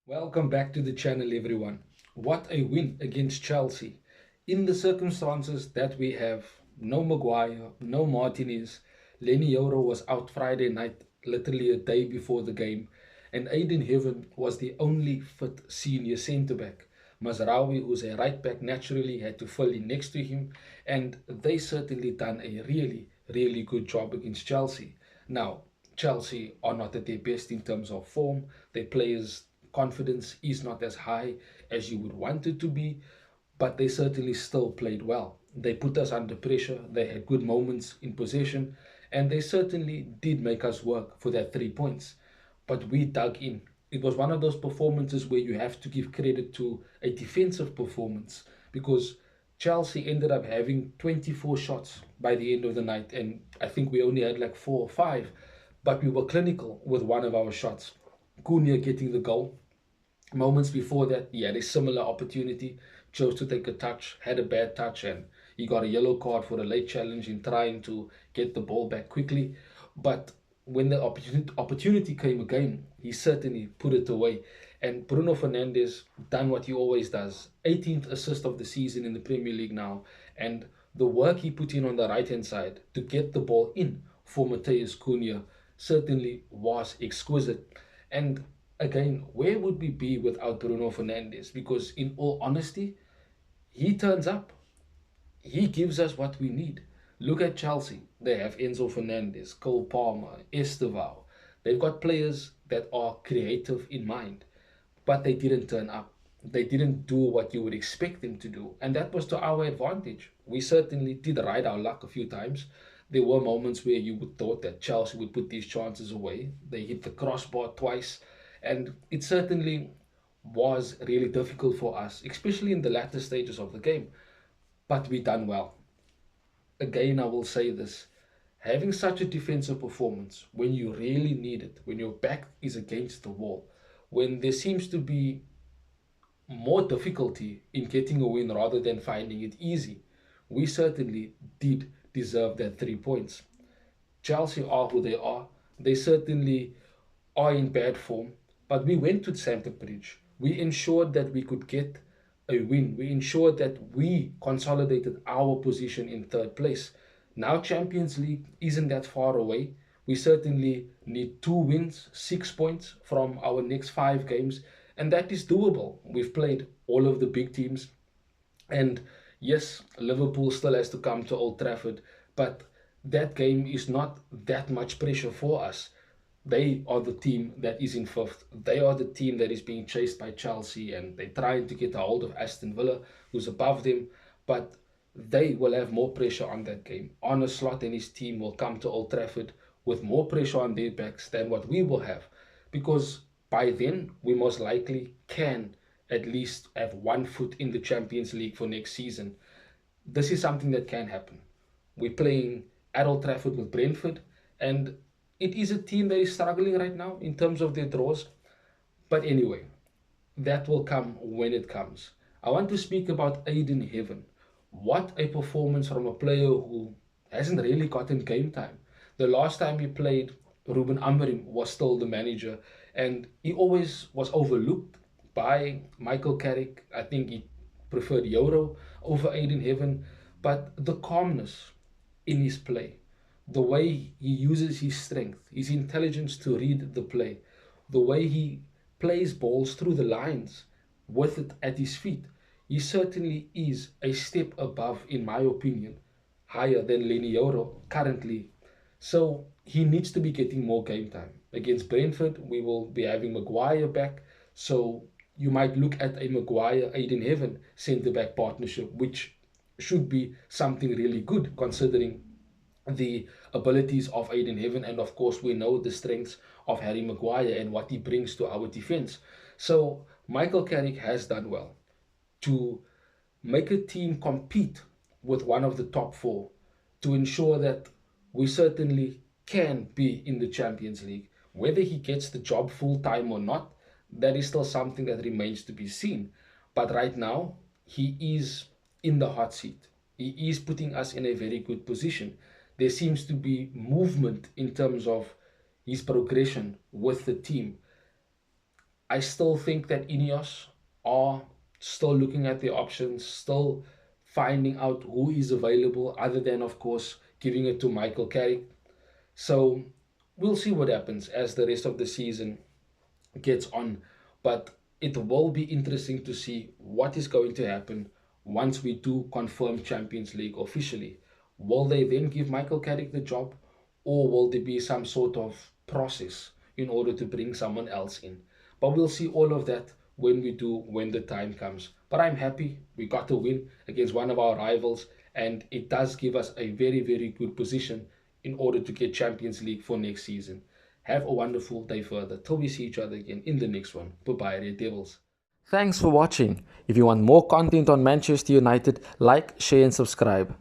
Welcome back to the channel, everyone. What a win against Chelsea. In the circumstances that we have, no Maguire, no Martinez, Lenny Yoro was out Friday night, literally a day before the game, and Aiden Heaven was the only fit senior centre back. Mazraoui, who's a right back, naturally had to fill in next to him, and they certainly done a really good job against Chelsea. Now, Chelsea are not at their best in terms of form. Their players' confidence is not as high as you would want it to be, but they certainly still played well. They put us under pressure, they had good moments in possession, and they certainly did make us work for that 3 points. But we dug in. It was one of those performances where you have to give credit to a defensive performance because Chelsea ended up having 24 shots by the end of the night, and I think we only had like 4 or 5, but we were clinical with one of our shots. Cunha getting the goal. Moments before that, he had a similar opportunity, chose to take a touch, had a bad touch, and he got a yellow card for a late challenge in trying to get the ball back quickly. But when the opportunity came again, he certainly put it away. And Bruno Fernandes done what he always does, 18th assist of the season in the Premier League now, and the work he put in on the right hand side to get the ball in for Mateus Cunha certainly was exquisite. And again, where would we be without Bruno Fernandes? Because in all honesty, he turns up. He gives us what we need. Look at Chelsea. They have Enzo Fernandez, Cole Palmer, Estevao. They've got players that are creative in mind, but they didn't turn up. They didn't do what you would expect them to do, and that was to our advantage. We certainly did ride our luck a few times. There were moments where you would thought that Chelsea would put these chances away. They hit the crossbar twice, and it certainly was really difficult for us, especially in the latter stages of the game. But we done well. Again, I will say this. Having such a defensive performance when you really need it, when your back is against the wall, when there seems to be more difficulty in getting a win rather than finding it easy, we certainly did deserve that 3 points. Chelsea are who they are. They certainly are in bad form, but we went to Stamford Bridge. We ensured that we could get a win. We ensured that we consolidated our position in third place. Now, Champions League isn't that far away. We certainly need 2 wins, 6 points from our next 5 games, and that is doable. We've played all of the big teams, and yes, Liverpool still has to come to Old Trafford, but that game is not that much pressure for us. They are the team that is in fifth. They are the team that is being chased by Chelsea, and they're trying to get a hold of Aston Villa, who's above them. But they will have more pressure on that game. Arne Slot and his team will come to Old Trafford with more pressure on their backs than what we will have, because by then we most likely can at least have 1 foot in the Champions League for next season. This is something that can happen. We're playing at Old Trafford with Brentford, and it is a team that is struggling right now in terms of their draws. But anyway, that will come when it comes. I want to speak about Aiden Heaven. What a performance from a player who hasn't really gotten game time. The last time he played, Ruben Amorim was still the manager, and he always was overlooked by Michael Carrick. I think he preferred Euro over Aiden Heaven, but the calmness in his play, the way he uses his strength, his intelligence to read the play, the way he plays balls through the lines with it at his feet. He certainly is a step above, in my opinion, higher than Lenny Yoro currently. So he needs to be getting more game time. Against Brentford, we will be having Maguire back. So you might look at a Maguire Aiden Heaven centre back partnership, which should be something really good considering the abilities of Aiden Heaven, and of course we know the strengths of Harry Maguire and what he brings to our defense. So Michael Carrick has done well to make a team compete with one of the top four to ensure that we certainly can be in the Champions League. Whether he gets the job full time or not, that is still something that remains to be seen. But right now, he is in the hot seat. He is putting us in a very good position. There seems to be movement in terms of his progression with the team. I still think that Ineos are still looking at the options, still finding out who is available, other than, of course, giving it to Michael Carrick. So we'll see what happens as the rest of the season gets on. But it will be interesting to see what is going to happen once we do confirm Champions League officially. Will they then give Michael Carrick the job, or will there be some sort of process in order to bring someone else in? But we'll see all of that when the time comes. But I'm happy we got a win against one of our rivals, and it does give us a very, very good position in order to get Champions League for next season. Have a wonderful day further till we see each other again in the next one. Bye bye, Red Devils. Thanks for watching. If you want more content on Manchester United, like, share, and subscribe.